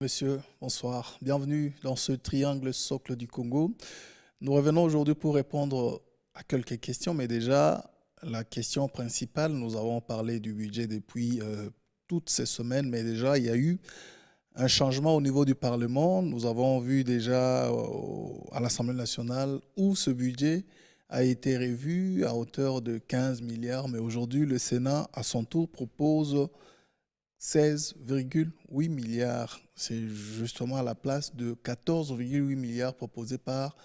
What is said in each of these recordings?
Monsieur, bonsoir. Bienvenue dans ce triangle socle du Congo. Nous revenons aujourd'hui pour répondre à quelques questions, mais déjà, la question principale, nous avons parlé du budget depuis toutes ces semaines, mais déjà, il y a eu un changement au niveau du Parlement. Nous avons vu déjà à l'Assemblée nationale où ce budget a été revu à hauteur de 15 milliards, mais aujourd'hui, le Sénat, à son tour, propose 16,8 milliards. C'est justement à la place de 14,8 milliards proposés par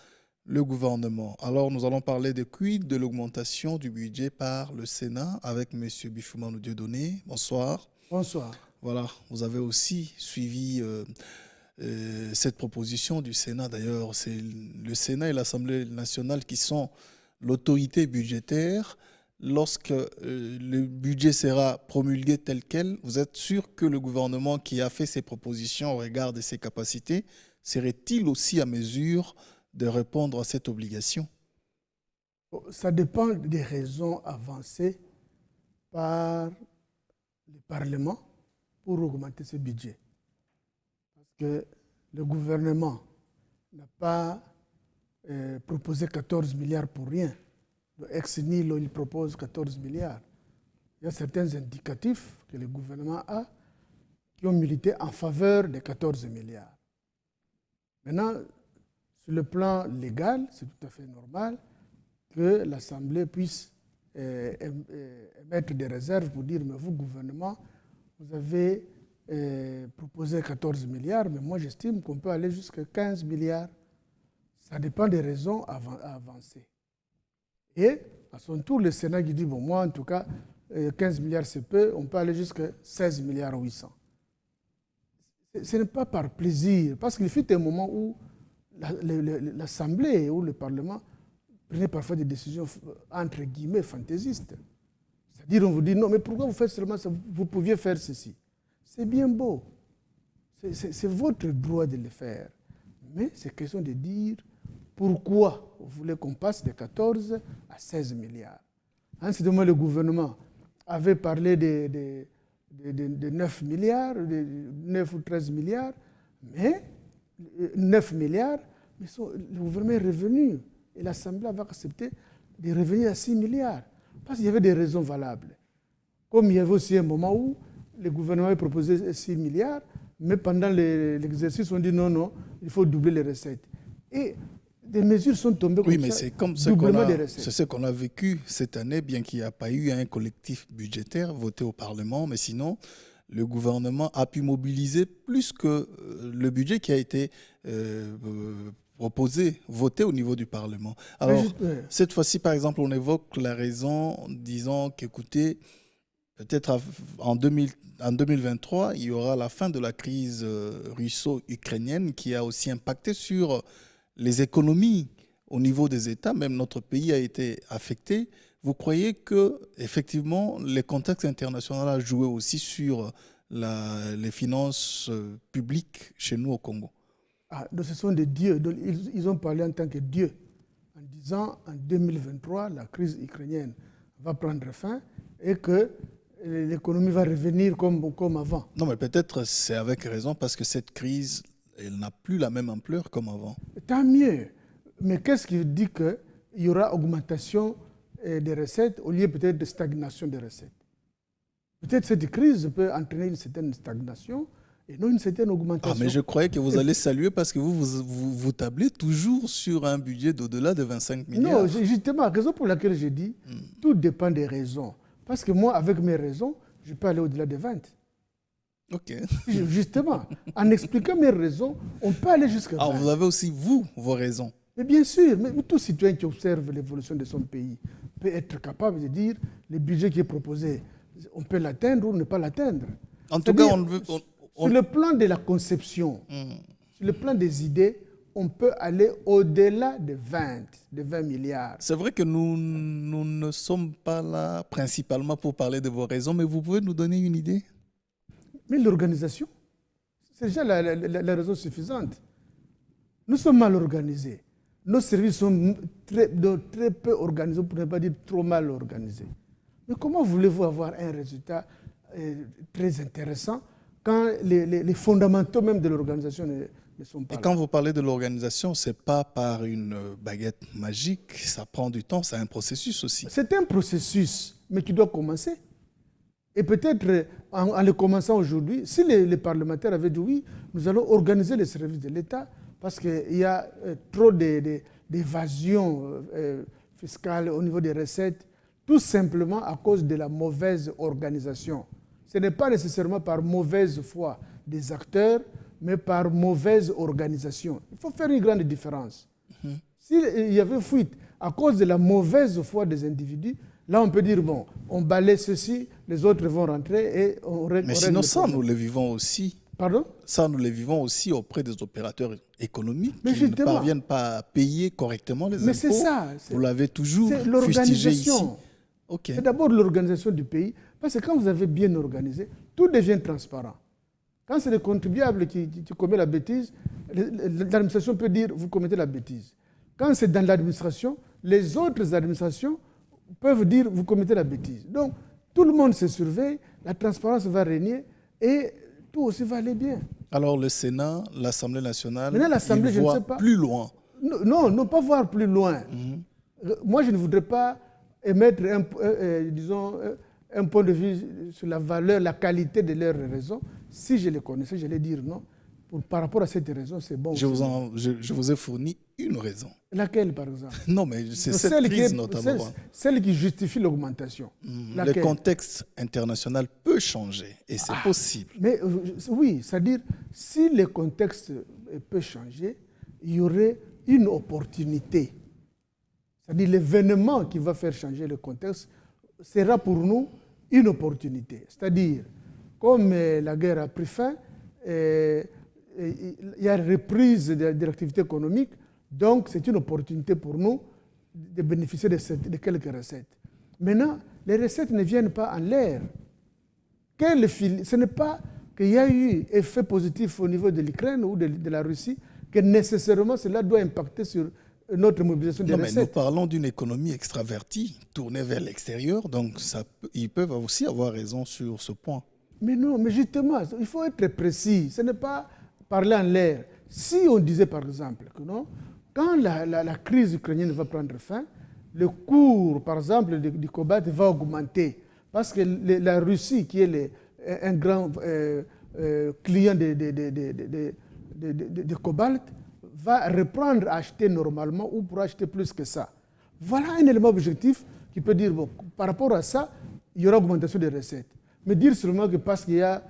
le gouvernement. Alors, nous allons parler de quid de l'augmentation du budget par le Sénat avec M. Bifoumanou Dieudonné. Bonsoir. Bonsoir. Voilà, vous avez aussi suivi cette proposition du Sénat. D'ailleurs, c'est le Sénat et l'Assemblée nationale qui sont l'autorité budgétaire. Lorsque le budget sera promulgué tel quel, vous êtes sûr que le gouvernement qui a fait ces propositions au regard de ses capacités serait-il aussi à mesure de répondre à cette obligation? Ça dépend des raisons avancées par le Parlement pour augmenter ce budget. Parce que le gouvernement n'a pas proposé 14 milliards pour rien. Ex nihilo, il propose 14 milliards. Il y a certains indicatifs que le gouvernement a qui ont milité en faveur des 14 milliards. Maintenant, sur le plan légal, c'est tout à fait normal que l'Assemblée puisse émettre des réserves pour dire, mais vous, gouvernement, vous avez proposé 14 milliards, mais moi j'estime qu'on peut aller jusqu'à 15 milliards. Ça dépend des raisons à avancer. Et à son tour, le Sénat qui dit, bon, moi en tout cas, 15 milliards c'est peu, on peut aller jusqu'à 16 milliards 800. Ce n'est pas par plaisir, parce qu'il fut un moment où l'Assemblée ou le Parlement prenait parfois des décisions entre guillemets fantaisistes. C'est-à-dire, on vous dit, non, mais pourquoi vous faites seulement ça? Vous pouviez faire ceci. C'est bien beau. C'est votre droit de le faire. Mais c'est question de dire pourquoi vous voulez qu'on passe de 14 à 16 milliards. En ce moment, le gouvernement avait parlé de 9 milliards, de 9 ou 13 milliards, mais 9 milliards, mais le gouvernement est revenu et l'Assemblée avait accepté de revenir à 6 milliards. Parce qu'il y avait des raisons valables. Comme il y avait aussi un moment où le gouvernement avait proposé 6 milliards, mais pendant l'exercice, on dit non, il faut doubler les recettes. Et des mesures sont tombées comme ça. Oui, mais c'est comme ce qu'on a vécu cette année, bien qu'il n'y ait pas eu un collectif budgétaire voté au Parlement, mais sinon, le gouvernement a pu mobiliser plus que le budget qui a été proposé, voté au niveau du Parlement. Alors, cette fois-ci, par exemple, on évoque la raison, disant qu'écoutez, peut-être en 2023, il y aura la fin de la crise russo-ukrainienne qui a aussi impacté sur les économies au niveau des États. Même notre pays a été affecté. Vous croyez que effectivement, les contextes internationaux ont joué aussi sur les finances publiques chez nous au Congo? Donc ce sont des dieux. Donc ils ont parlé en tant que dieux, en disant en 2023, la crise ukrainienne va prendre fin et que l'économie va revenir comme avant. Non, mais peut-être c'est avec raison parce que cette crise, elle n'a plus la même ampleur comme avant. Tant mieux. Mais qu'est-ce qui dit qu'il y aura augmentation des recettes au lieu peut-être de stagnation des recettes? Peut-être cette crise peut entraîner une certaine stagnation et non une certaine augmentation. Ah, mais je croyais que vous allez saluer parce que vous tablez toujours sur un budget d'au-delà de 25 milliards. Non, justement, la raison pour laquelle je dis, tout dépend des raisons. Parce que moi, avec mes raisons, je peux aller au-delà de 20. Ok. Justement, en expliquant mes raisons, on peut aller jusqu'à 20. Alors, vous avez aussi, vous, vos raisons. Mais bien sûr, mais tout citoyen qui observe l'évolution de son pays peut être capable de dire le budget qui est proposé, on peut l'atteindre ou ne pas l'atteindre. En tout cas, on veut... Sur le plan de la conception, sur le plan des idées, on peut aller au-delà de 20 milliards. C'est vrai que nous ne sommes pas là principalement pour parler de vos raisons, mais vous pouvez nous donner une idée? Mais l'organisation, c'est déjà la raison suffisante. Nous sommes mal organisés. Nos services sont très peu organisés, pour ne pas dire trop mal organisés. Mais comment voulez-vous avoir un résultat très intéressant quand les fondamentaux même de l'organisation ne sont pas Et là. quand vous parlez de l'organisation, ce n'est pas par une baguette magique, ça prend du temps, c'est un processus aussi. C'est un processus, mais qui doit commencer. Et peut-être, en le commençant aujourd'hui, si les parlementaires avaient dit oui, nous allons organiser les services de l'État, parce qu'il y a trop d'évasion fiscale au niveau des recettes, tout simplement à cause de la mauvaise organisation. Ce n'est pas nécessairement par mauvaise foi des acteurs, mais par mauvaise organisation. Il faut faire une grande différence. S'il y avait fuite à cause de la mauvaise foi des individus, là on peut dire, bon, on balaie ceci, les autres vont rentrer et on règle. Mais sinon, ça, nous le vivons aussi. Pardon? Ça, nous le vivons aussi auprès des opérateurs économiques mais qui ne parviennent pas à payer correctement les impôts. Mais c'est ça. Vous l'avez toujours fustigé ici. Okay. C'est d'abord l'organisation du pays, parce que quand vous avez bien organisé, tout devient transparent. Quand c'est le contribuable qui commet la bêtise, l'administration peut dire vous commettez la bêtise. Quand c'est dans l'administration, les autres administrations peuvent dire vous commettez la bêtise. Donc, tout le monde se surveille, la transparence va régner et tout aussi va aller bien. Alors, le Sénat, l'Assemblée nationale, ils voient plus loin. Non, pas voir plus loin. Moi, je ne voudrais pas émettre un point de vue sur la valeur, la qualité de leurs raisons. Si je les connaissais, j'allais dire non. Par rapport à cette raison, c'est bon. Je vous ai fourni une raison. Laquelle, par exemple? Non, mais c'est cette crise notamment. Celle qui justifie l'augmentation. Le contexte international peut changer et c'est possible. Mais oui, c'est-à-dire, si le contexte peut changer, il y aurait une opportunité. C'est-à-dire, l'événement qui va faire changer le contexte sera pour nous une opportunité. C'est-à-dire, comme la guerre a pris fin, il y a une reprise de l'activité économique, donc c'est une opportunité pour nous de bénéficier de quelques recettes. Maintenant, les recettes ne viennent pas en l'air. Ce n'est pas qu'il y a eu effet positif au niveau de l'Ukraine ou de la Russie, que nécessairement cela doit impacter sur notre mobilisation des recettes. Mais nous parlons d'une économie extravertie, tournée vers l'extérieur, donc ils peuvent aussi avoir raison sur ce point. Mais non, mais justement, il faut être précis. Ce n'est pas parler en l'air. Si on disait par exemple que non, quand la crise ukrainienne va prendre fin, le cours, par exemple, du cobalt va augmenter. Parce que la Russie, qui est un grand client de cobalt, va reprendre à acheter normalement ou pour acheter plus que ça. Voilà un élément objectif qui peut dire, bon, par rapport à ça, il y aura augmentation des recettes. Mais dire seulement que parce qu'il y a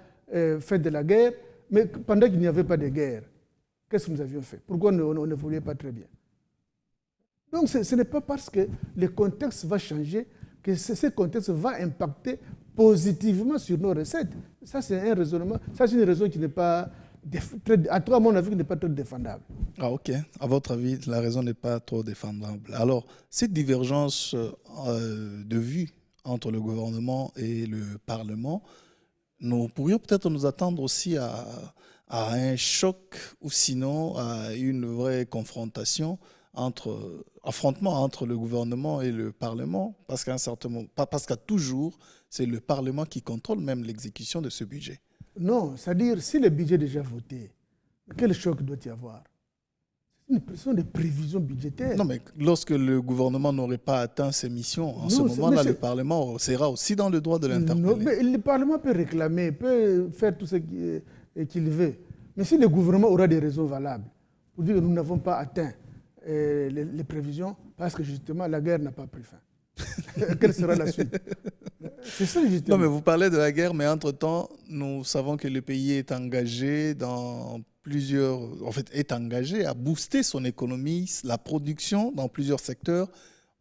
fait de la guerre, mais pendant qu'il n'y avait pas de guerre, qu'est-ce que nous avions fait? Pourquoi on n'évoluait pas très bien? Donc ce n'est pas parce que le contexte va changer que ce contexte va impacter positivement sur nos recettes. Ça, c'est un raisonnement. Ça, c'est une raison qui n'est pas, à mon avis, qui n'est pas très défendable. Ah, ok. À votre avis, la raison n'est pas trop défendable. Alors, cette divergence de vue entre le gouvernement et le Parlement, nous pourrions peut-être nous attendre aussi à un choc ou sinon à une vraie confrontation, affrontement entre le gouvernement et le Parlement, parce qu'à un certain moment, parce qu'à toujours, c'est le Parlement qui contrôle même l'exécution de ce budget. Non, c'est-à-dire, si le budget est déjà voté, quel choc doit y avoir? Ce sont des prévisions budgétaires. Non, mais lorsque le gouvernement n'aurait pas atteint ses missions, en ce moment-là, le Parlement sera aussi dans le droit de l'interpeller. Mais le Parlement peut réclamer, peut faire tout ce qu'il veut. Mais si le gouvernement aura des raisons valables pour dire que nous n'avons pas atteint les prévisions, parce que justement, la guerre n'a pas pris fin. Quelle sera la suite? C'est ça, justement. Non, mais vous parlez de la guerre, mais entre-temps, nous savons que le pays est engagé est engagé à booster son économie, la production dans plusieurs secteurs.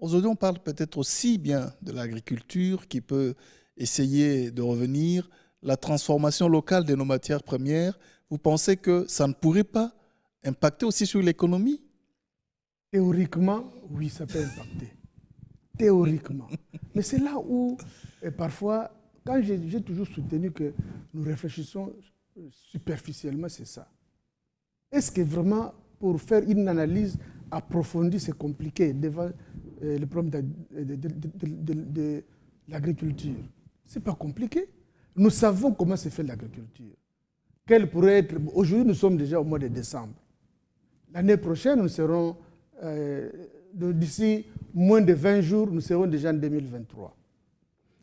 Aujourd'hui, on parle peut-être aussi bien de l'agriculture qui peut essayer de revenir, la transformation locale de nos matières premières. Vous pensez que ça ne pourrait pas impacter aussi sur l'économie? Théoriquement, oui, ça peut impacter. Théoriquement. Mais c'est là où, parfois, quand j'ai toujours soutenu que nous réfléchissons superficiellement, c'est ça. Est-ce que vraiment, pour faire une analyse approfondie, c'est compliqué devant le problème de l'agriculture? Ce n'est pas compliqué. Nous savons comment se fait l'agriculture. quel pourrait être... Aujourd'hui, nous sommes déjà au mois de décembre. L'année prochaine, nous serons, d'ici moins de 20 jours, nous serons déjà en 2023.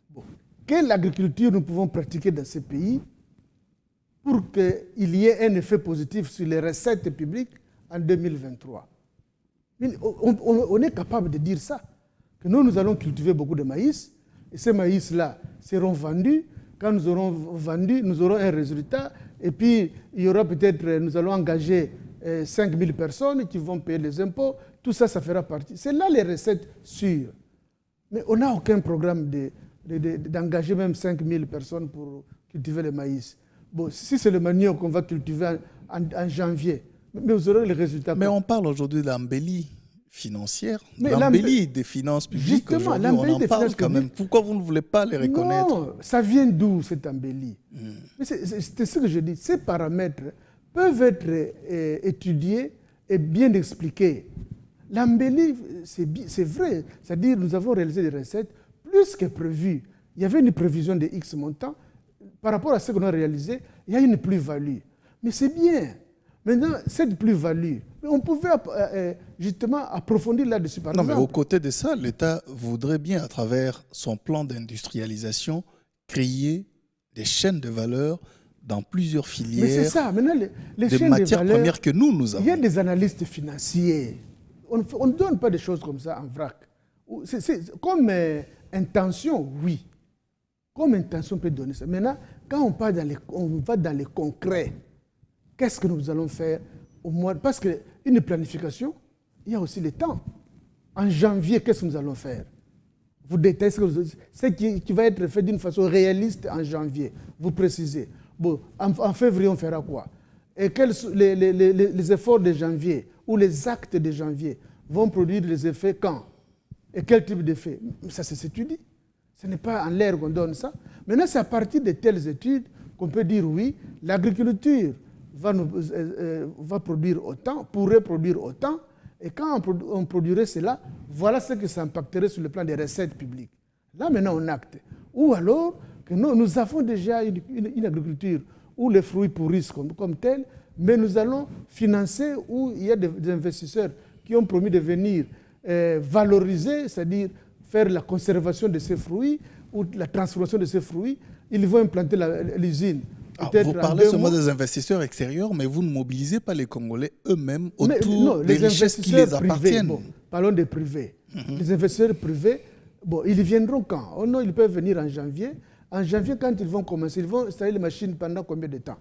Bon. Quelle agriculture nous pouvons pratiquer dans ces pays pour qu'il y ait un effet positif sur les recettes publiques en 2023? On est capable de dire ça, que nous allons cultiver beaucoup de maïs, et ces maïs-là seront vendus. Quand nous aurons vendu, nous aurons un résultat, et puis il y aura peut-être, nous allons engager 5000 personnes qui vont payer les impôts, tout ça, ça fera partie. C'est là les recettes sûres. Mais on n'a aucun programme d'engager même 5000 personnes pour cultiver le maïs. Bon, si c'est le manioc qu'on va cultiver en janvier, mais vous aurez les résultats. Mais on parle aujourd'hui de l'embellie financière, l'embellie des finances publiques. Justement, aujourd'hui, on en parle quand même. Pourquoi vous ne voulez pas les reconnaître? Non, ça vient d'où cette embellie? C'est ce que je dis. Ces paramètres peuvent être étudiés et bien expliqués. L'embellie, c'est vrai. C'est-à-dire nous avons réalisé des recettes plus que prévu. Il y avait une prévision de X montant. Par rapport à ce qu'on a réalisé, il y a une plus-value. Mais c'est bien. Maintenant, cette plus-value, on pouvait justement approfondir là-dessus. Par exemple, mais aux côtés de ça, l'État voudrait bien, à travers son plan d'industrialisation, créer des chaînes de valeur dans plusieurs filières. Mais c'est ça. Maintenant, les des chaînes matières de valeur, premières que nous avons. Il y a des analystes financiers. On ne donne pas des choses comme ça en vrac. Comme intention, oui. Comme intention, on peut donner ça. Maintenant, quand on va dans les concrets, qu'est-ce que nous allons faire au mois? Parce qu'une planification, il y a aussi le temps. En janvier, qu'est-ce que nous allons faire? Vous détaillez ce qui va être fait d'une façon réaliste en janvier. Vous précisez. Bon, en février, on fera quoi? Et quels sont les efforts de janvier ou les actes de janvier vont produire des effets quand? Et quel type d'effet? Ça, c'est étudié. Ce n'est pas en l'air qu'on donne ça. Maintenant, c'est à partir de telles études qu'on peut dire oui, l'agriculture va produire autant, pourrait produire autant, et quand on produirait cela, voilà ce que ça impacterait sur le plan des recettes publiques. Là, maintenant, on acte. Ou alors, que nous avons déjà une agriculture où les fruits pourrissent comme tels, mais nous allons financer où il y a des investisseurs qui ont promis de venir valoriser, c'est-à-dire faire la conservation de ces fruits ou la transformation de ces fruits. Ils vont implanter l'usine. Vous parlez seulement des investisseurs extérieurs, mais vous ne mobilisez pas les Congolais eux-mêmes autour des richesses qui les appartiennent. Bon, parlons des privés. Les investisseurs privés, bon, ils viendront quand? Oh non, ils peuvent venir en janvier. En janvier, quand ils vont commencer, ils vont installer les machines pendant combien de temps?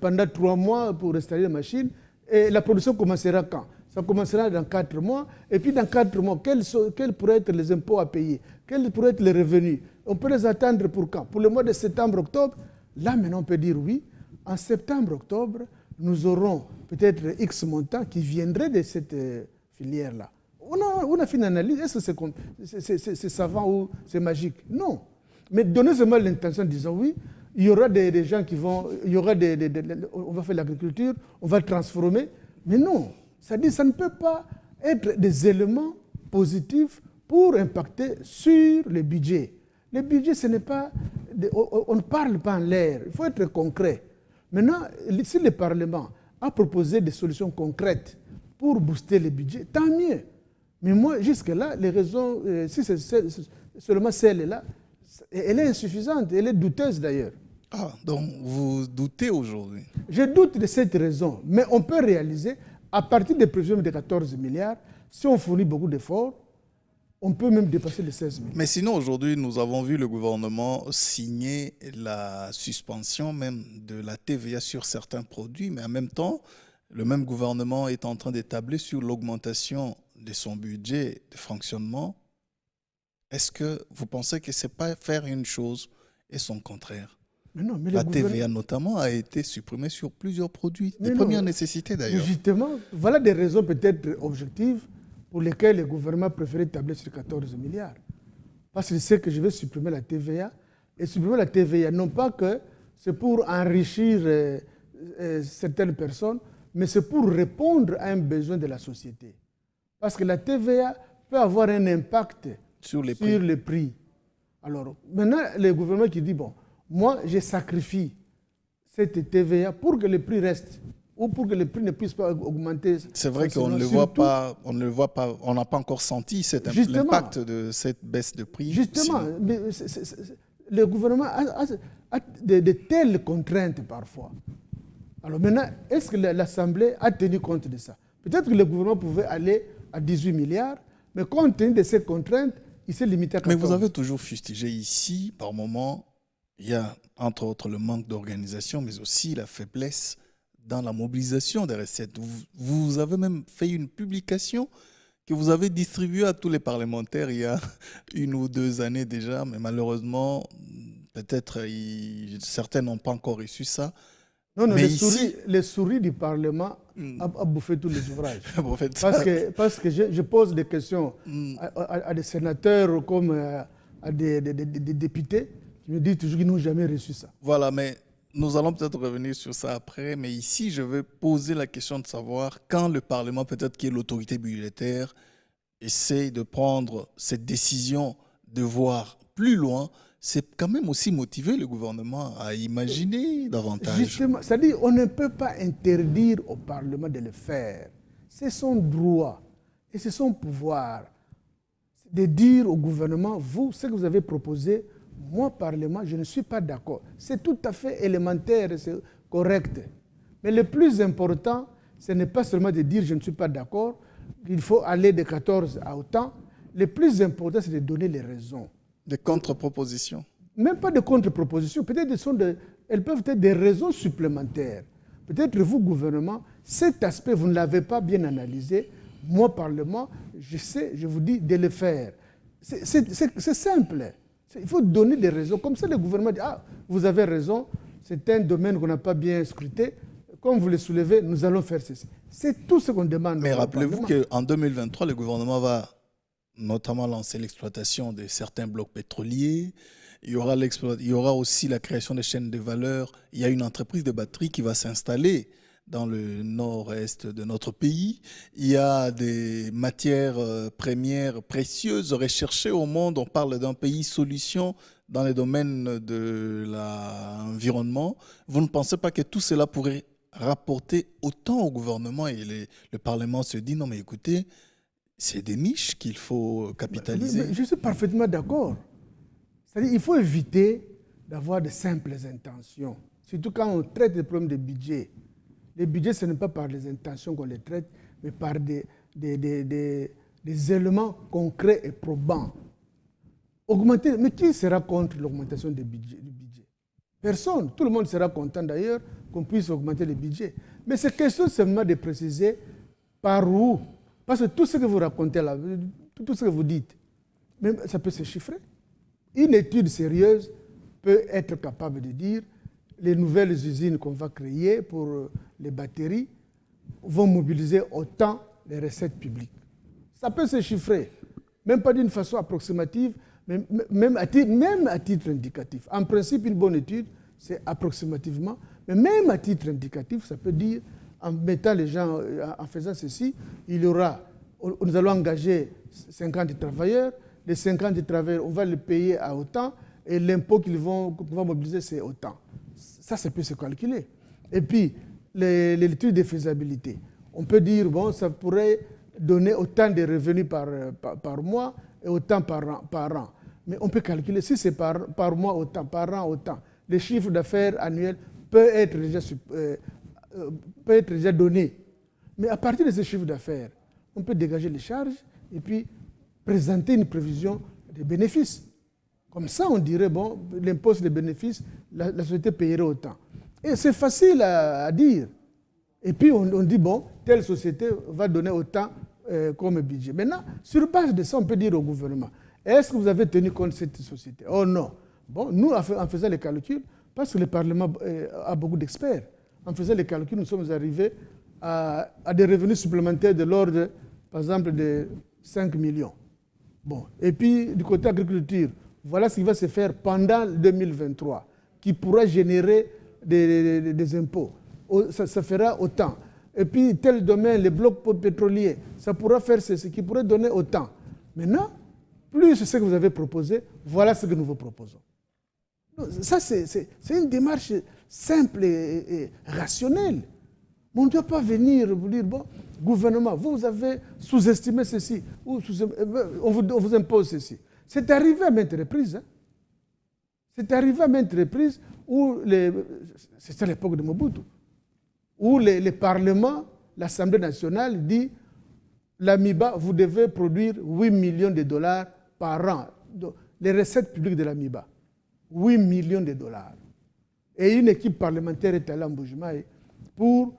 Pendant 3 mois pour installer les machines. Et la production commencera quand? Ça commencera dans 4 mois. Et puis dans 4 mois, quels pourraient être les impôts à payer? Quels pourraient être les revenus? On peut les attendre pour quand? Pour le mois de septembre, octobre? Là, maintenant, on peut dire oui. En septembre, octobre, nous aurons peut-être X montants qui viendraient de cette filière-là. On a fait une analyse. Est-ce que c'est savant ou c'est magique? Non. Mais donnez seulement l'intention en disant oui, il y aura des gens qui vont... on va faire l'agriculture, on va transformer. Mais non. Ça dit, ça ne peut pas être des éléments positifs pour impacter sur le budget. Le budget, ce n'est pas... On ne parle pas en l'air. Il faut être concret. Maintenant, si le Parlement a proposé des solutions concrètes pour booster le budget, tant mieux. Mais moi, jusque-là, les raisons, si c'est seulement celle-là, elle est insuffisante, elle est douteuse d'ailleurs. Ah, donc vous doutez aujourd'hui? Je doute de cette raison, mais on peut réaliser, à partir des prévisions de 14 milliards, si on fournit beaucoup d'efforts, on peut même dépasser les 16 milliards. Mais sinon, aujourd'hui, nous avons vu le gouvernement signer la suspension même de la TVA sur certains produits, mais en même temps, le même gouvernement est en train d'établir sur l'augmentation de son budget de fonctionnement. Est-ce que vous pensez que ce n'est pas faire une chose et son contraire? Mais non, mais la TVA notamment a été supprimée sur plusieurs produits, de non, première nécessité d'ailleurs. Justement, voilà des raisons peut-être objectives pour lesquelles le gouvernement préférait tabler sur 14 milliards. Parce qu'il sait que je vais supprimer la TVA. Et supprimer la TVA, non pas que c'est pour enrichir certaines personnes, mais c'est pour répondre à un besoin de la société. Parce que la TVA peut avoir un impact sur les prix. Alors, maintenant, le gouvernement qui dit, bon, moi, je sacrifie cette TVA pour que les prix restent ou pour que les prix ne puissent pas augmenter. C'est vrai qu'on ne le voit pas, on n'a pas encore senti l'impact de cette baisse de prix. Justement, mais le gouvernement a de telles contraintes parfois. Alors maintenant, est-ce que l'Assemblée a tenu compte de ça? Peut-être que le gouvernement pouvait aller à 18 milliards, mais compte tenu de ces contraintes, il s'est limité à 14. Mais vous avez toujours fustigé ici, par moment, il y a entre autres le manque d'organisation, mais aussi la faiblesse dans la mobilisation des recettes. Vous avez même fait une publication que vous avez distribuée à tous les parlementaires il y a 1 ou 2 années déjà, mais malheureusement, peut-être certains n'ont pas encore reçu ça. Non, mais les souris du Parlement ont bouffé tous les ouvrages. parce que je pose des questions à des sénateurs comme à des députés qui me disent toujours qu'ils n'ont jamais reçu ça. Voilà, mais nous allons peut-être revenir sur ça après. Mais ici, je vais poser la question de savoir quand le Parlement, peut-être qui est l'autorité budgétaire, essaie de prendre cette décision de voir plus loin. C'est quand même aussi motiver le gouvernement à imaginer davantage. Justement, c'est-à-dire qu'on ne peut pas interdire au Parlement de le faire. C'est son droit et c'est son pouvoir de dire au gouvernement, vous, ce que vous avez proposé, moi, Parlement, je ne suis pas d'accord. C'est tout à fait élémentaire, c'est correct. Mais le plus important, ce n'est pas seulement de dire je ne suis pas d'accord, il faut aller de 14 à autant. Le plus important, c'est de donner les raisons. Des contre-propositions? Même pas de contre-propositions. Peut-être elles peuvent être des raisons supplémentaires. Peut-être vous, gouvernement, cet aspect, vous ne l'avez pas bien analysé. Moi, Parlement, je vous dis de le faire. C'est simple. Il faut donner des raisons. Comme ça, le gouvernement dit, ah, vous avez raison, c'est un domaine qu'on n'a pas bien scruté. Comme vous le soulevez, nous allons faire ceci. C'est tout ce qu'on demande. Mais rappelez-vous qu'en 2023, le gouvernement va notamment lancer l'exploitation de certains blocs pétroliers. Il y aura aussi la création des chaînes de valeur. Il y a une entreprise de batterie qui va s'installer dans le nord-est de notre pays. Il y a des matières premières précieuses recherchées au monde. On parle d'un pays solution dans les domaines de l'environnement. Vous ne pensez pas que tout cela pourrait rapporter autant au gouvernement et le Parlement se dit non mais écoutez, c'est des niches qu'il faut capitaliser. Mais je suis parfaitement d'accord. C'est-à-dire qu'il faut éviter d'avoir de simples intentions. Surtout quand on traite des problèmes de budget. Les budgets, ce n'est pas par les intentions qu'on les traite, mais par des éléments concrets et probants. Augmenter, mais qui sera contre l'augmentation du budget? Personne. Tout le monde sera content d'ailleurs qu'on puisse augmenter le budget. Mais c'est question seulement de préciser par où. Parce que tout ce que vous racontez là, tout ce que vous dites, même ça peut se chiffrer. Une étude sérieuse peut être capable de dire les nouvelles usines qu'on va créer pour les batteries vont mobiliser autant les recettes publiques. Ça peut se chiffrer, même pas d'une façon approximative, mais même à titre indicatif. En principe, une bonne étude, c'est approximativement, mais même à titre indicatif, ça peut dire, en mettant les gens, en faisant ceci, nous allons engager 50 travailleurs, les 50 travailleurs, on va les payer à autant, et l'impôt qu'on va mobiliser, c'est autant. Ça peut se calculer. Et puis, l'étude de faisabilité. On peut dire, bon, ça pourrait donner autant de revenus par mois et autant par an. Mais on peut calculer, si c'est par mois autant, par an autant, le chiffre d'affaires annuel peut être déjà donné. Mais à partir de ce chiffre d'affaires, on peut dégager les charges et puis présenter une prévision des bénéfices. Comme ça, on dirait, bon, l'impôt sur les bénéfices, la société paierait autant. Et c'est facile à dire. Et puis, on dit, bon, telle société va donner autant comme budget. Maintenant, sur base de ça, on peut dire au gouvernement, est-ce que vous avez tenu compte de cette société? Oh non. Bon, nous, en faisant les calculs, parce que le Parlement a beaucoup d'experts, en faisant les calculs, nous sommes arrivés à des revenus supplémentaires de l'ordre, par exemple, de 5 millions. Bon. Et puis, du côté agriculture, voilà ce qui va se faire pendant 2023, qui pourra générer des impôts. Ça fera autant. Et puis, tel domaine, les blocs pétroliers, ça pourra faire ce qui pourrait donner autant. Maintenant, plus ce que vous avez proposé, voilà ce que nous vous proposons. Ça, c'est une démarche simple et rationnelle. Mais on ne doit pas venir vous dire, bon, gouvernement, vous avez sous-estimé ceci, ou on vous impose ceci. C'est arrivé à maintes reprises. Hein. C'est arrivé à maintes reprises où, c'est à l'époque de Mobutu, où les parlements, l'Assemblée nationale dit, l'AMIBA, vous devez produire 8 millions de dollars par an. Donc, les recettes publiques de l'AMIBA, 8 millions de dollars. Et une équipe parlementaire est allée en Bujumaï pour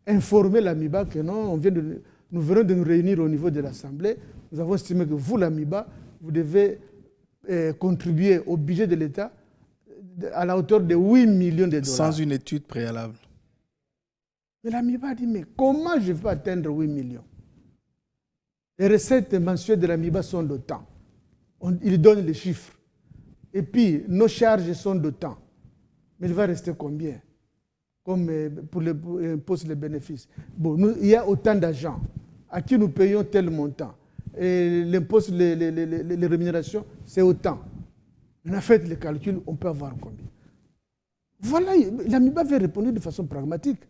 informer l'AMIBA que non, nous venons de nous réunir au niveau de l'Assemblée. Nous avons estimé que vous, l'AMIBA, vous devez contribuer au budget de l'État à la hauteur de 8 millions de dollars. Sans une étude préalable. Mais l'AMIBA a dit, mais comment je vais atteindre 8 millions? Les recettes mensuelles de l'AMIBA sont de temps. Il donne les chiffres. Et puis, nos charges sont de temps. Mais il va rester combien? Comme pour imposer les bénéfices. Bon, il y a autant d'agents à qui nous payons tel montant. Et l'impôt sur les rémunérations, c'est autant. On a fait les calculs, on peut avoir combien? Voilà, l'AMIBA avait répondu de façon pragmatique.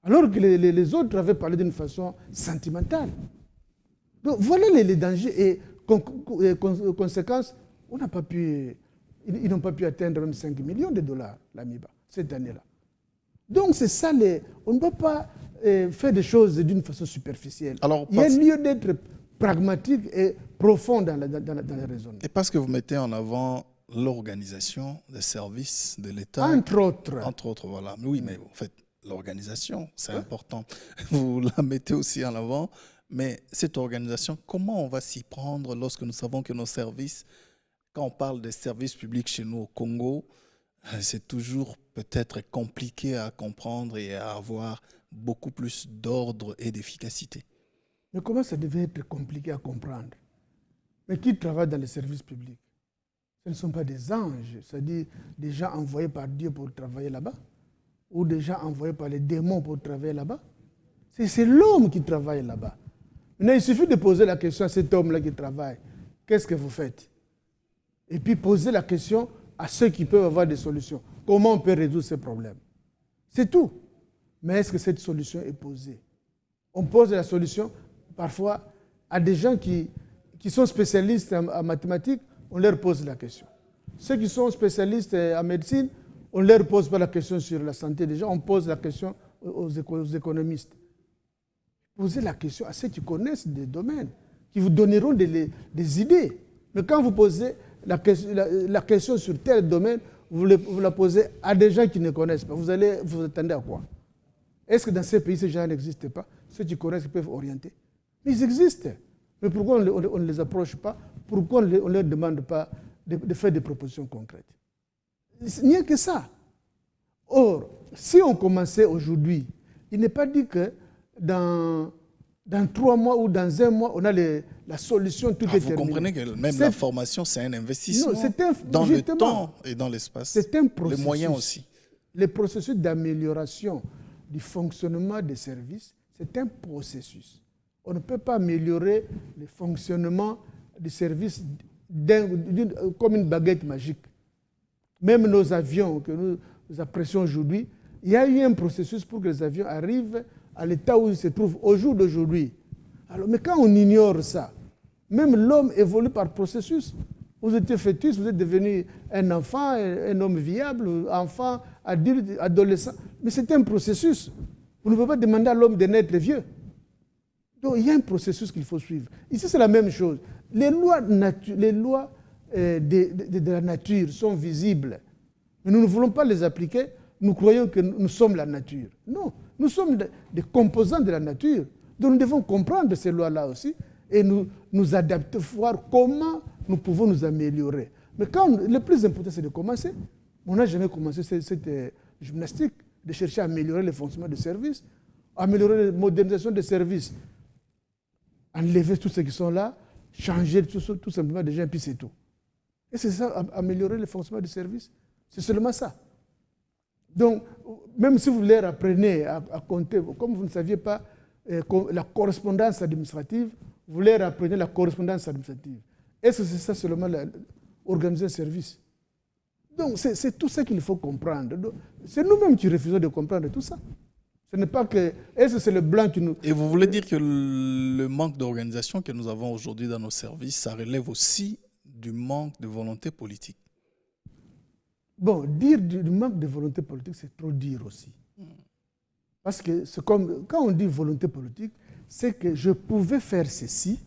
Alors que les autres avaient parlé d'une façon sentimentale. Donc voilà les dangers et conséquences. Ils n'ont pas pu atteindre même 5 millions de dollars, l'AMIBA, cette année-là. Donc c'est ça, on ne peut pas faire des choses d'une façon superficielle. Alors, il y a lieu d'être pragmatique et profond dans les raisonnements. Et parce que vous mettez en avant l'organisation des services de l'État. Entre autres. Entre autres, voilà. Oui, mais en fait, l'organisation, c'est important. Vous la mettez aussi en avant. Mais cette organisation, comment on va s'y prendre lorsque nous savons que nos services, quand on parle des services publics chez nous au Congo, c'est toujours peut-être compliqué à comprendre et à avoir beaucoup plus d'ordre et d'efficacité. Mais comment ça devait être compliqué à comprendre? Mais qui travaille dans les services publics? Ce ne sont pas des anges, c'est-à-dire des gens envoyés par Dieu pour travailler là-bas, ou des gens envoyés par les démons pour travailler là-bas. C'est l'homme qui travaille là-bas. Maintenant, il suffit de poser la question à cet homme-là qui travaille. Qu'est-ce que vous faites? Et puis poser la question à ceux qui peuvent avoir des solutions. Comment on peut résoudre ces problèmes? C'est tout. Mais est-ce que cette solution est posée? On pose la solution parfois à des gens qui sont spécialistes en mathématiques, on leur pose la question. Ceux qui sont spécialistes en médecine, on ne leur pose pas la question sur la santé des gens, on pose la question aux économistes. Posez la question à ceux qui connaissent des domaines, qui vous donneront des idées. Mais quand vous posez la question sur tel domaine, vous la posez à des gens qui ne connaissent pas. Vous attendez à quoi? Est-ce que dans ces pays, ces gens n'existent pas? Ceux qui connaissent peuvent orienter. Mais ils existent. Mais pourquoi on ne les approche pas? Pourquoi on ne leur demande pas de faire des propositions concrètes? Il n'y a que ça. Or, si on commençait aujourd'hui, il n'est pas dit que dans 3 mois ou dans 1 mois, on a la solution, tout est terminé. Vous comprenez que même la formation, c'est un investissement dans le temps et dans l'espace. C'est un processus. Les moyens aussi. Le processus d'amélioration du fonctionnement des services, c'est un processus. On ne peut pas améliorer le fonctionnement des services comme une baguette magique. Même nos avions que nous apprécions aujourd'hui, il y a eu un processus pour que les avions arrivent à l'état où ils se trouvent au jour d'aujourd'hui. Alors, mais quand on ignore ça, même l'homme évolue par processus. Vous étiez fœtus, vous êtes devenu un enfant, un homme viable, enfant, adulte, adolescent. Mais c'est un processus. Vous ne pouvez pas demander à l'homme de naître vieux. Donc il y a un processus qu'il faut suivre. Ici, c'est la même chose. Les lois de la nature sont visibles. Mais nous ne voulons pas les appliquer. Nous croyons que nous sommes la nature. Non, nous sommes des composants de la nature. Donc nous devons comprendre ces lois-là aussi et nous adapter, voir comment nous pouvons nous améliorer. Mais le plus important, c'est de commencer. On n'a jamais commencé cette gymnastique de chercher à améliorer le fonctionnement des services, améliorer la modernisation des services, enlever tous ceux qui sont là, changer tout simplement des gens, et puis c'est tout. Et c'est ça, améliorer le fonctionnement des services. C'est seulement ça. Donc, même si vous leur apprenez à compter, comme vous ne saviez pas la correspondance administrative, vous leur apprenez la correspondance administrative. Est-ce que c'est ça seulement organiser un service? Donc, c'est tout ça qu'il faut comprendre. C'est nous-mêmes qui refusons de comprendre tout ça. Ce n'est pas que... Est-ce que c'est le blanc qui nous... Et vous voulez dire que le manque d'organisation que nous avons aujourd'hui dans nos services, ça relève aussi du manque de volonté politique? Bon, dire du manque de volonté politique, c'est trop dire aussi. Parce que c'est comme... Quand on dit volonté politique, c'est que je pouvais faire ceci,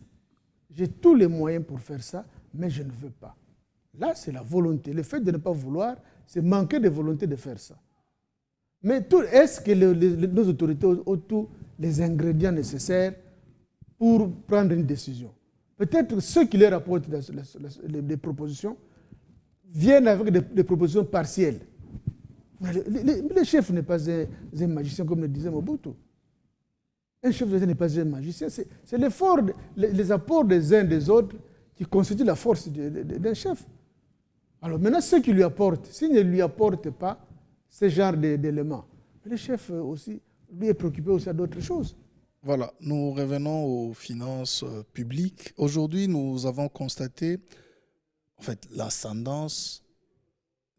j'ai tous les moyens pour faire ça, mais je ne veux pas. Là, c'est la volonté. Le fait de ne pas vouloir, c'est manquer de volonté de faire ça. Mais est-ce que nos autorités ont tous les ingrédients nécessaires pour prendre une décision? Peut-être ceux qui leur apportent des propositions viennent avec des propositions partielles. Le chef n'est pas un magicien, comme le disait Mobutu. Un chef d'État n'est pas un magicien. C'est l'effort, les apports des uns des autres qui constituent la force d'un chef. Alors maintenant, ceux qui lui apportent, s'ils ne lui apportent pas ce genre d'éléments, le chef aussi, lui est préoccupé aussi à d'autres choses. Voilà, nous revenons aux finances publiques. Aujourd'hui, nous avons constaté en fait, l'ascendance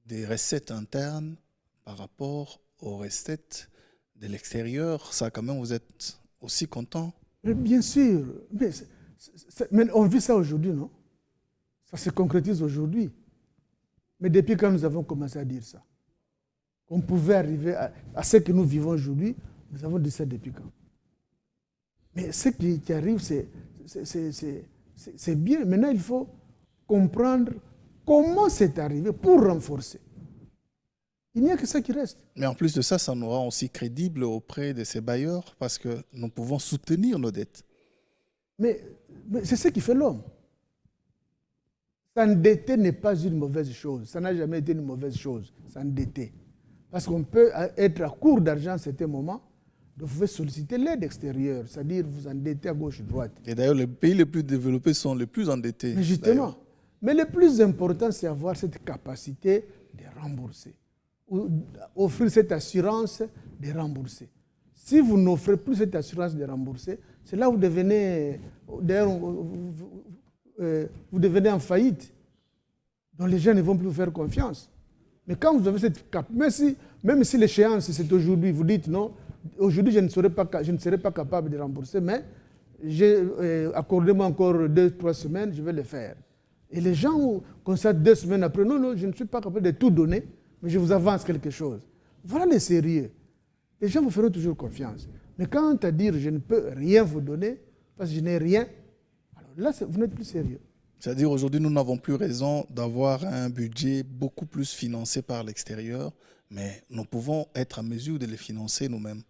des recettes internes par rapport aux recettes de l'extérieur. Ça, quand même, vous êtes aussi content? Mais bien sûr, mais on vit ça aujourd'hui, non? Ça se concrétise aujourd'hui. Mais depuis quand nous avons commencé à dire ça? On pouvait arriver à ce que nous vivons aujourd'hui, nous avons dit ça depuis quand? Mais ce qui arrive, c'est bien. Maintenant, il faut comprendre comment c'est arrivé pour renforcer. Il n'y a que ça qui reste. Mais en plus de ça, ça nous rend aussi crédibles auprès de ces bailleurs parce que nous pouvons soutenir nos dettes. Mais c'est ce qui fait l'homme. S'endetter n'est pas une mauvaise chose. Ça n'a jamais été une mauvaise chose, s'endetter. Parce qu'on peut être à court d'argent à certains moments, donc vous pouvez solliciter l'aide extérieure, c'est-à-dire vous endetter à gauche et à droite. Et d'ailleurs, les pays les plus développés sont les plus endettés. Mais justement. Mais le plus important, c'est avoir cette capacité de rembourser. Ou offrir cette assurance de rembourser. Si vous n'offrez plus cette assurance de rembourser, c'est là où vous devenez, d'ailleurs, vous devenez en faillite. Donc les gens ne vont plus vous faire confiance. Mais quand vous avez cette capacité, même si l'échéance c'est aujourd'hui, vous dites non, aujourd'hui je ne serai pas capable de rembourser, mais accordez-moi encore 2-3 semaines, je vais le faire. Et les gens constatent 2 semaines après, non, je ne suis pas capable de tout donner, mais je vous avance quelque chose. Voilà le sérieux. Les gens vous feront toujours confiance. Mais quand à dire je ne peux rien vous donner, parce que je n'ai rien, alors là, vous n'êtes plus sérieux. C'est-à-dire aujourd'hui, nous n'avons plus raison d'avoir un budget beaucoup plus financé par l'extérieur, mais nous pouvons être à mesure de les financer nous-mêmes.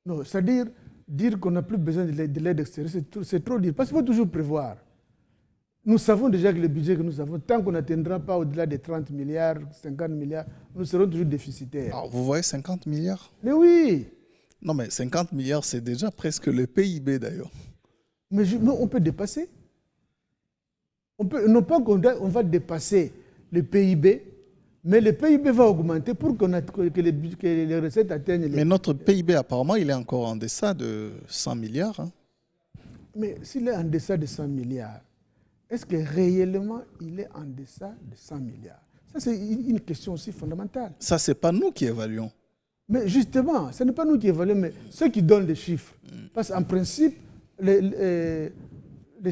Non, c'est-à-dire dire qu'on n'a plus besoin de l'aide extérieure, c'est trop dire, parce qu'il faut toujours prévoir. Nous savons déjà que le budget que nous avons, tant qu'on n'atteindra pas au-delà des 30 milliards, 50 milliards, nous serons toujours déficitaires. Alors, vous voyez 50 milliards? Mais oui. Non, mais 50 milliards, c'est déjà presque le PIB d'ailleurs. Mais on peut dépasser. Non pas qu'on va dépasser le PIB, mais le PIB va augmenter pour que les recettes atteignent... Mais notre PIB, apparemment, il est encore en deçà de 100 milliards. Hein. Mais s'il est en deçà de 100 milliards, est-ce que réellement il est en deçà de 100 milliards? Ça, c'est une question aussi fondamentale. Ça, ce n'est pas nous qui évaluons. Mais justement, ce n'est pas nous qui évaluons, mais ceux qui donnent les chiffres. Parce qu'en principe, les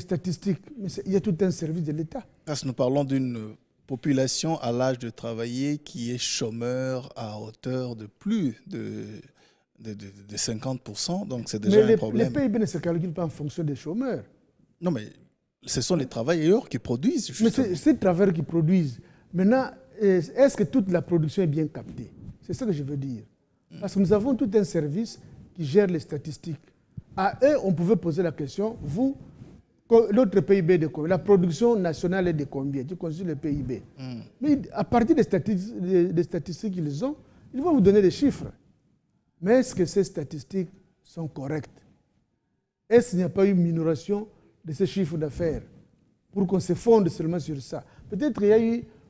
statistiques, il y a tout un service de l'État. Parce que nous parlons d'une population à l'âge de travailler qui est chômeur à hauteur de plus de 50%, donc c'est déjà un problème. Mais les PIB ne se calculent pas en fonction des chômeurs. Non, mais ce sont les travailleurs qui produisent. Justement. Mais c'est les travailleurs qui produisent. Maintenant, est-ce que toute la production est bien captée? C'est ça que je veux dire. Parce que nous avons tout un service qui gère les statistiques. À eux, on pouvait poser la question, vous, l'autre PIB est de combien? La production nationale est de combien? Tu considères le PIB. Mais à partir des statistiques qu'ils ont, ils vont vous donner des chiffres. Mais est-ce que ces statistiques sont correctes? Est-ce qu'il n'y a pas eu une minoration de ces chiffres d'affaires pour qu'on se fonde seulement sur ça? Peut-être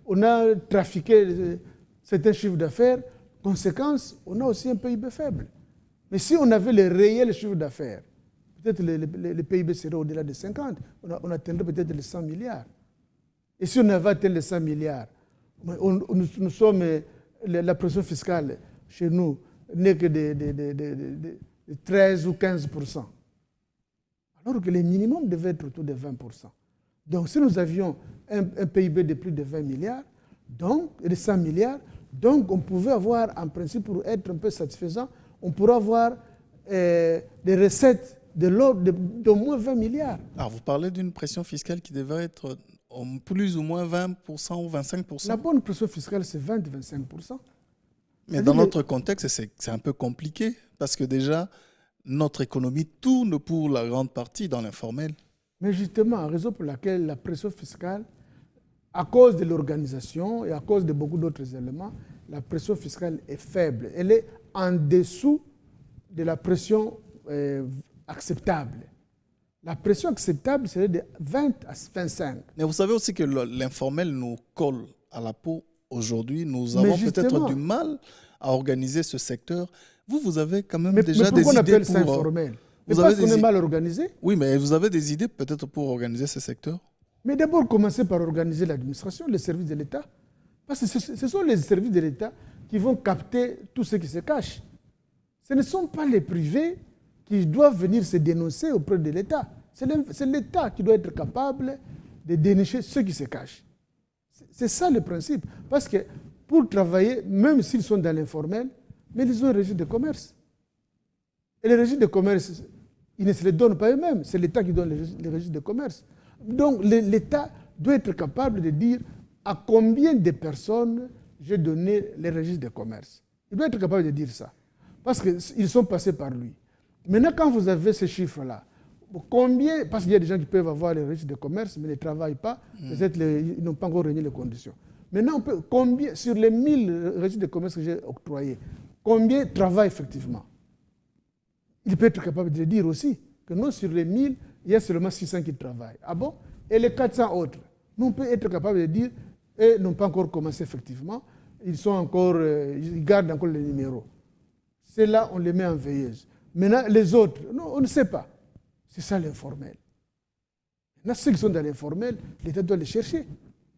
on a trafiqué certains chiffres d'affaires. Conséquence, on a aussi un PIB faible. Mais si on avait les réels chiffres d'affaires, peut-être le PIB serait au-delà de 50. On atteindrait peut-être les 100 milliards. Et si on avait atteint les 100 milliards, Nous sommes, la pression fiscale chez nous n'est que de 13 ou 15%. Alors que le minimum devait être autour de 20%. Donc si nous avions un PIB de plus de 20 milliards, donc de 100 milliards, donc on pouvait avoir, en principe, pour être un peu satisfaisant, on pourrait avoir des recettes de l'ordre d'au moins 20 milliards. Alors vous parlez d'une pression fiscale qui devait être plus ou moins 20% ou 25%. La bonne pression fiscale, c'est 20-25%. Mais dans notre contexte, c'est un peu compliqué parce que déjà, notre économie tourne pour la grande partie dans l'informel. Mais justement, raison pour laquelle la pression fiscale, à cause de l'organisation et à cause de beaucoup d'autres éléments, la pression fiscale est faible. Elle est en dessous de la pression acceptable. La pression acceptable serait de 20 à 25. Mais vous savez aussi que l'informel nous colle à la peau aujourd'hui. Nous avons peut-être du mal à organiser ce secteur. Vous avez quand même déjà des idées pour... Mais pourquoi on appelle ça informel? Parce qu'on est mal organisé? Oui, mais vous avez des idées peut-être pour organiser ce secteur? Mais d'abord, commencer par organiser l'administration, les services de l'État. Parce que ce sont les services de l'État qui vont capter tout ce qui se cache. Ce ne sont pas les privés qui doivent venir se dénoncer auprès de l'État. C'est l'État qui doit être capable de dénicher ce qui se cache. C'est ça le principe. Parce que pour travailler, même s'ils sont dans l'informel, mais ils ont un registre de commerce. Et les registres de commerce, ils ne se les donnent pas eux-mêmes. C'est l'État qui donne les registres de commerce. Donc l'État doit être capable de dire à combien de personnes j'ai donné les registres de commerce. Il doit être capable de dire ça. Parce qu'ils sont passés par lui. Maintenant, quand vous avez ces chiffres-là, combien, parce qu'il y a des gens qui peuvent avoir les registres de commerce, mais ne travaillent pas, peut-être ils n'ont pas encore réuni les conditions. Maintenant, combien, sur les 1000 registres de commerce que j'ai octroyés, combien travaillent effectivement? Il peut être capable de dire aussi que non, sur les 1000, il y a seulement 600 qui travaillent. Ah bon? Et les 400 autres? Nous, on peut être capable de dire, eux n'ont pas encore commencé effectivement, ils gardent encore les numéros. Ceux-là, on les met en veilleuse. Maintenant, les autres, non, on ne sait pas. C'est ça l'informel. Maintenant, ceux qui sont dans l'informel, l'État doit les chercher.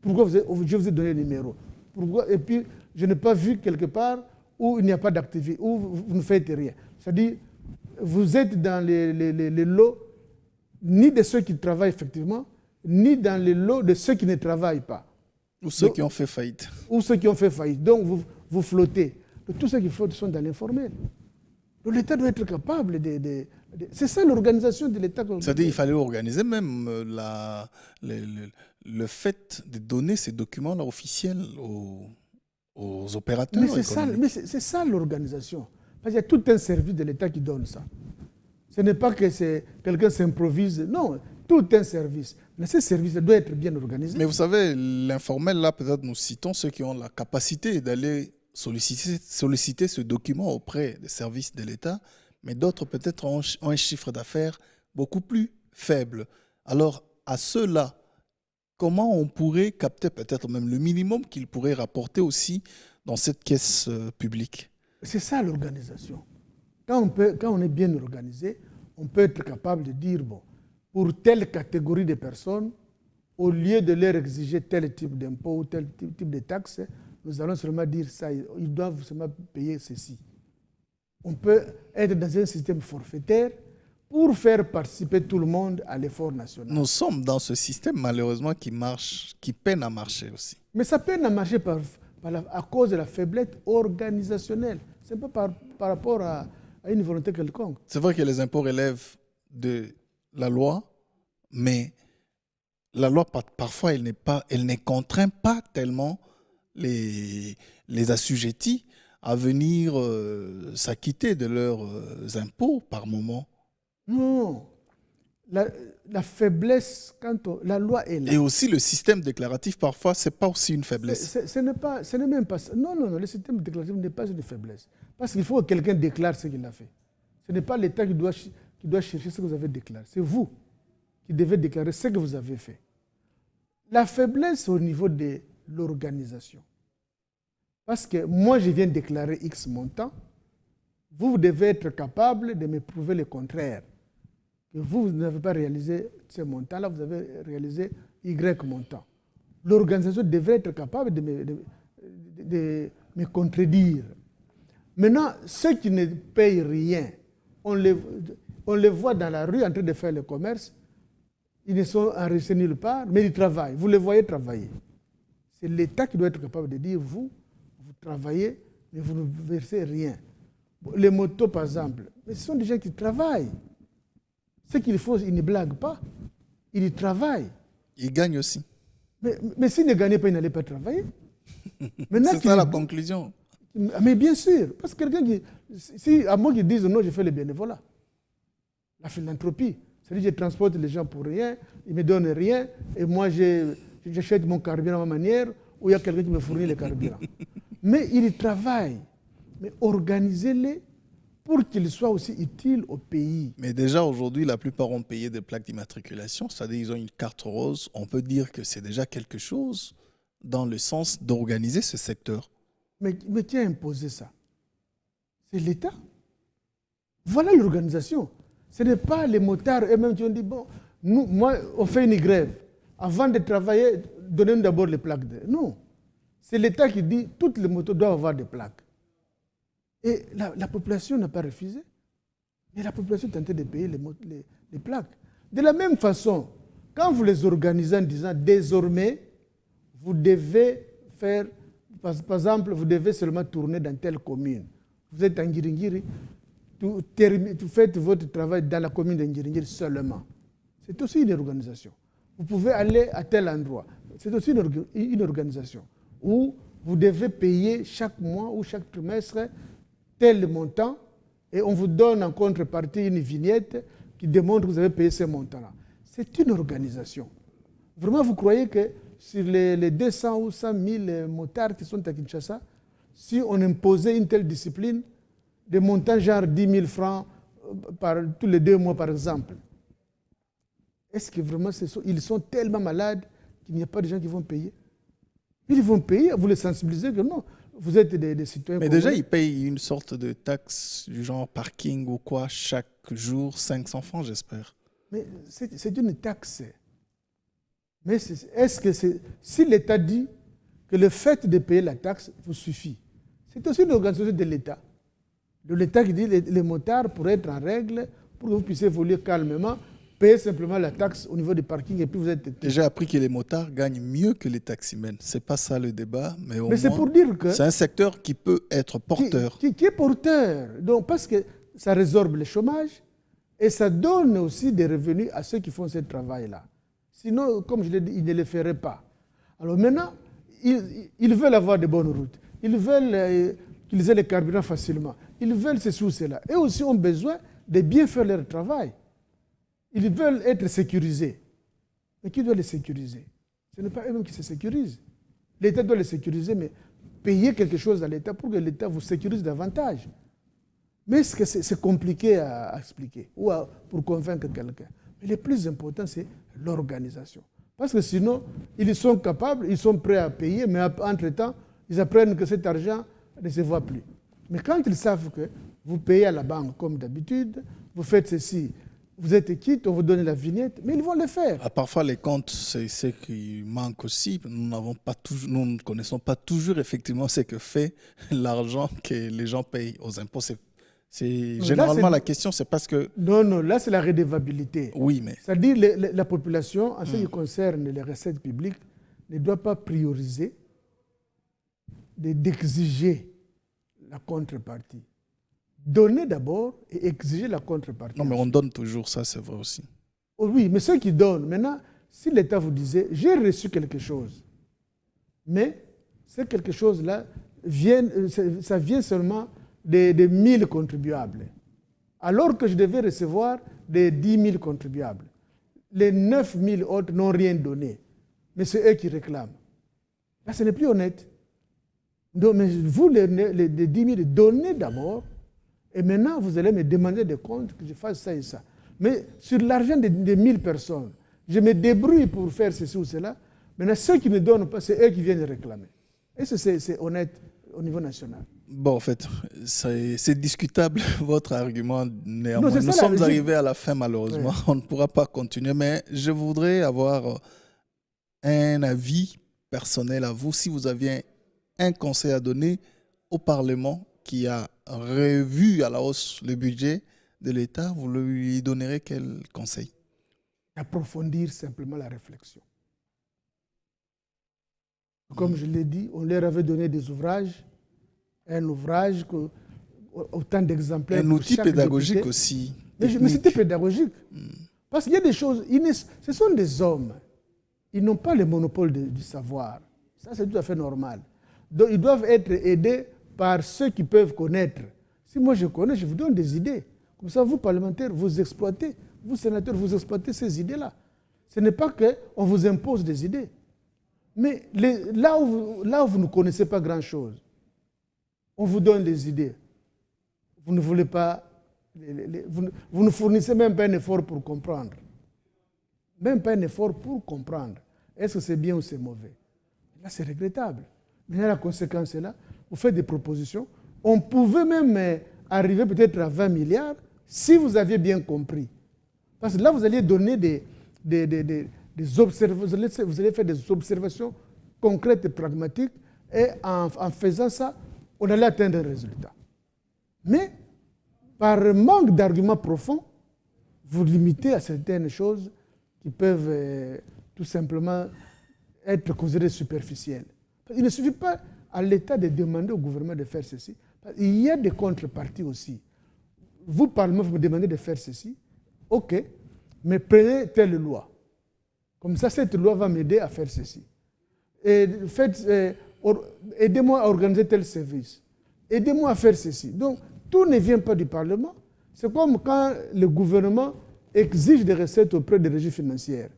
Pourquoi je vous ai donné le numéro? Pourquoi? Et puis, je n'ai pas vu quelque part où il n'y a pas d'activité, où vous ne faites rien. C'est-à-dire, vous êtes dans les lots, ni de ceux qui travaillent effectivement, ni dans les lots de ceux qui ne travaillent pas. Ou ceux qui ont fait faillite. Ou ceux qui ont fait faillite. Donc, vous flottez. Tous ceux qui flottent sont dans l'informel. Donc, l'État doit être capable de... C'est ça l'organisation de l'État. C'est-à-dire qu'il fallait organiser même le fait de donner ces documents-là officiels aux opérateurs. Mais c'est ça l'organisation. Parce qu'il y a tout un service de l'État qui donne ça. Ce n'est pas que quelqu'un s'improvise. Non, tout un service. Mais ce service doit être bien organisé. Mais vous savez, l'informel, là, peut-être nous citons ceux qui ont la capacité d'aller solliciter ce document auprès des services de l'État, mais d'autres peut-être ont un chiffre d'affaires beaucoup plus faible. Alors, à ceux-là, comment on pourrait capter peut-être même le minimum qu'ils pourraient rapporter aussi dans cette caisse publique? C'est ça l'organisation. Quand on est bien organisé, on peut être capable de dire, bon, pour telle catégorie de personnes, au lieu de leur exiger tel type d'impôt ou tel type de taxe, nous allons seulement dire ça, ils doivent seulement payer ceci. On peut être dans un système forfaitaire pour faire participer tout le monde à l'effort national. Nous sommes dans ce système, malheureusement, qui peine à marcher aussi. Mais ça peine à marcher à cause de la faiblesse organisationnelle. Ce n'est pas par rapport à une volonté quelconque. C'est vrai que les impôts relèvent de la loi, mais la loi, parfois, elle ne contraint pas tellement les assujettis à venir s'acquitter de leurs impôts par moment. Non. La faiblesse, la loi est là. Et aussi le système déclaratif, parfois, ce n'est pas aussi une faiblesse. Ce n'est même pas ça. Non, le système déclaratif n'est pas une faiblesse. Parce qu'il faut que quelqu'un déclare ce qu'il a fait. Ce n'est pas l'État qui doit chercher ce que vous avez déclaré. C'est vous qui devez déclarer ce que vous avez fait. La faiblesse, c'est au niveau de l'organisation. Parce que moi, je viens déclarer X montant. Vous devez être capable de me prouver le contraire. Que vous n'avez pas réalisé ce montant-là, vous avez réalisé Y montant. L'organisation devrait être capable de me contredire. Maintenant, ceux qui ne payent rien, on les voit dans la rue en train de faire le commerce. Ils ne sont enregistrés nulle part, mais ils travaillent. Vous les voyez travailler. C'est l'État qui doit être capable de dire, vous travaillez, mais vous ne versez rien. Les motos, par exemple, mais ce sont des gens qui travaillent. Ce qu'ils font, ils ne blaguent pas. Ils travaillent. Ils gagnent aussi. Mais s'ils ne gagnaient pas, ils n'allaient pas travailler. C'est ça la conclusion. Mais bien sûr, parce que quelqu'un qui... Si, à moi qui disent non, je fais le bénévolat. La philanthropie. C'est-à-dire que je transporte les gens pour rien, ils ne me donnent rien, et moi j'achète mon carburant à ma manière, ou il y a quelqu'un qui me fournit le carburant. Mais ils travaillent. Mais organisez-les pour qu'ils soient aussi utiles au pays. Mais déjà aujourd'hui, la plupart ont payé des plaques d'immatriculation, c'est-à-dire qu'ils ont une carte rose. On peut dire que c'est déjà quelque chose dans le sens d'organiser ce secteur. Mais qui a imposé ça? C'est l'État. Voilà l'organisation. Ce n'est pas les motards eux-mêmes qui ont dit, bon, moi, on fait une grève. Avant de travailler, donnez-nous d'abord les plaques. Non. C'est l'État qui dit, toutes les motos doivent avoir des plaques. Et la population n'a pas refusé. Mais la population tentait de payer les plaques. De la même façon, quand vous les organisez en disant, désormais, vous devez faire, par exemple, vous devez seulement tourner dans telle commune. Vous êtes en Ngiringiri, vous faites votre travail dans la commune de Ngiringiri seulement. C'est aussi une organisation. Vous pouvez aller à tel endroit. C'est aussi une organisation où vous devez payer chaque mois ou chaque trimestre tel montant et on vous donne en contrepartie une vignette qui démontre que vous avez payé ce montant-là. C'est une organisation. Vraiment, vous croyez que sur les 200 ou 100 000 motards qui sont à Kinshasa, si on imposait une telle discipline, des montants genre 10 000 francs tous les 2 mois, par exemple, est-ce que vraiment ils sont tellement malades qu'il n'y a pas de gens qui vont payer? Ils vont payer, vous les sensibilisez que non, vous êtes des citoyens. Mais déjà, ils payent une sorte de taxe du genre parking ou quoi, chaque jour, 500 francs, j'espère. Mais c'est une taxe. Mais est-ce que si l'État dit que le fait de payer la taxe vous suffit, c'est aussi une organisation de l'État. De l'État qui dit les motards, pour être en règle, pour que vous puissiez évoluer calmement, payez simplement la taxe au niveau du parking et puis vous êtes... J'ai appris que les motards gagnent mieux que les taximens. Ce n'est pas ça le débat, mais au moins, c'est pour dire que... C'est un secteur qui peut être porteur. Qui est porteur. Donc, parce que ça résorbe le chômage et ça donne aussi des revenus à ceux qui font ce travail-là. Sinon, comme je l'ai dit, ils ne le feraient pas. Alors maintenant, ils veulent avoir de bonnes routes. Ils veulent utiliser les carburants facilement. Ils veulent ceci ou cela. Et aussi ont besoin de bien faire leur travail. Ils veulent être sécurisés. Mais qui doit les sécuriser? Ce n'est pas eux-mêmes qui se sécurisent. L'État doit les sécuriser, mais payer quelque chose à l'État pour que l'État vous sécurise davantage. Mais est-ce que c'est compliqué à expliquer ou pour convaincre quelqu'un? Mais le plus important, c'est l'organisation. Parce que sinon, ils sont capables, ils sont prêts à payer, mais entre-temps, ils apprennent que cet argent ne se voit plus. Mais quand ils savent que vous payez à la banque comme d'habitude, vous faites ceci, vous êtes quitte, on vous donne la vignette, mais ils vont le faire. Parfois, les comptes, c'est ce qui manque aussi. Nous ne connaissons pas toujours effectivement ce que fait l'argent que les gens payent aux impôts. Généralement, la question, c'est parce que... Non, là, c'est la redevabilité. Oui, mais... C'est-à-dire la population, en ce qui concerne les recettes publiques, ne doit pas prioriser d'exiger la contrepartie. Donner d'abord et exiger la contrepartie. Non, mais on donne toujours ça, c'est vrai aussi. Oh oui, mais ceux qui donnent, maintenant, si l'État vous disait, j'ai reçu quelque chose, mais ce quelque chose-là, ça vient seulement des 1000 contribuables, alors que je devais recevoir des 10 000 contribuables. Les 9 000 autres n'ont rien donné, mais c'est eux qui réclament. Là, ce n'est plus honnête. Donc, mais vous, les 10 000, donnez d'abord, et maintenant, vous allez me demander des comptes que je fasse ça et ça. Mais sur l'argent de 1000 personnes, je me débrouille pour faire ceci ou cela. Maintenant, ceux qui ne donnent pas, c'est eux qui viennent réclamer. Et c'est honnête au niveau national. Bon, en fait, c'est discutable, votre argument. Néanmoins, nous sommes arrivés à la fin, malheureusement. Oui. On ne pourra pas continuer, mais je voudrais avoir un avis personnel à vous. Si vous aviez un conseil à donner au Parlement qui a revu à la hausse le budget de l'État, vous lui donnerez quel conseil? Approfondir simplement la réflexion. Comme je l'ai dit, on leur avait donné des ouvrages, un ouvrage, autant d'exemplaires. Un outil pédagogique député. Aussi. Mais c'était pédagogique. Parce qu'il y a des choses, ce sont des hommes. Ils n'ont pas le monopole du savoir. Ça, c'est tout à fait normal. Donc, ils doivent être aidés par ceux qui peuvent connaître. Si moi je connais, je vous donne des idées. Comme ça, vous, parlementaires, vous exploitez. Vous, sénateurs, vous exploitez ces idées-là. Ce n'est pas qu'on vous impose des idées. Mais là où vous ne connaissez pas grand-chose, on vous donne des idées. Vous ne voulez pas... vous ne fournissez même pas un effort pour comprendre. Même pas un effort pour comprendre. Est-ce que c'est bien ou c'est mauvais? Là, c'est regrettable. Mais la conséquence est là. Vous faites des propositions. On pouvait même arriver peut-être à 20 milliards si vous aviez bien compris. Parce que là, vous alliez donner des observations, vous allez faire des observations concrètes et pragmatiques, et en faisant ça, on allait atteindre un résultat. Mais, par manque d'arguments profonds, vous limitez à certaines choses qui peuvent tout simplement être considérées superficielles. Il ne suffit pas à l'État de demander au gouvernement de faire ceci. Il y a des contreparties aussi. Vous, Parlement, vous me demandez de faire ceci. OK, mais prenez telle loi. Comme ça, cette loi va m'aider à faire ceci. Et aidez-moi à organiser tel service. Aidez-moi à faire ceci. Donc, tout ne vient pas du Parlement. C'est comme quand le gouvernement exige des recettes auprès des régies financières.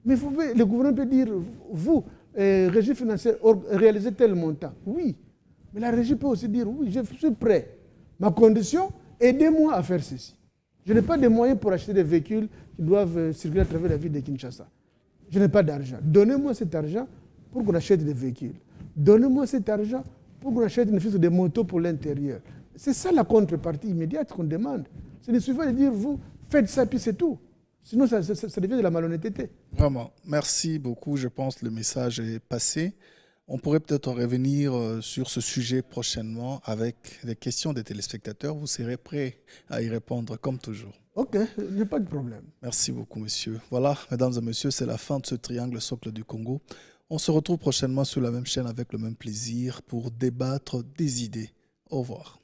Mais le gouvernement peut dire, vous, régie financière, réalisez tel montant. Oui. Mais la régie peut aussi dire, oui, je suis prêt. Ma condition, aidez-moi à faire ceci. Je n'ai pas de moyens pour acheter des véhicules qui doivent circuler à travers la ville de Kinshasa. Je n'ai pas d'argent. Donnez-moi cet argent pour qu'on achète des véhicules. Donnez-moi cet argent pour qu'on achète des motos pour l'intérieur. C'est ça la contrepartie immédiate qu'on demande. Ce ne suffit pas de dire, vous, faites ça, puis c'est tout. Sinon, ça devient de la malhonnêteté. Vraiment. Merci beaucoup. Je pense que le message est passé. On pourrait peut-être revenir sur ce sujet prochainement avec les questions des téléspectateurs. Vous serez prêts à y répondre comme toujours. OK, il n'y a pas de problème. Merci beaucoup, monsieur. Voilà, mesdames et messieurs, c'est la fin de ce triangle socle du Congo. On se retrouve prochainement sur la même chaîne avec le même plaisir pour débattre des idées. Au revoir.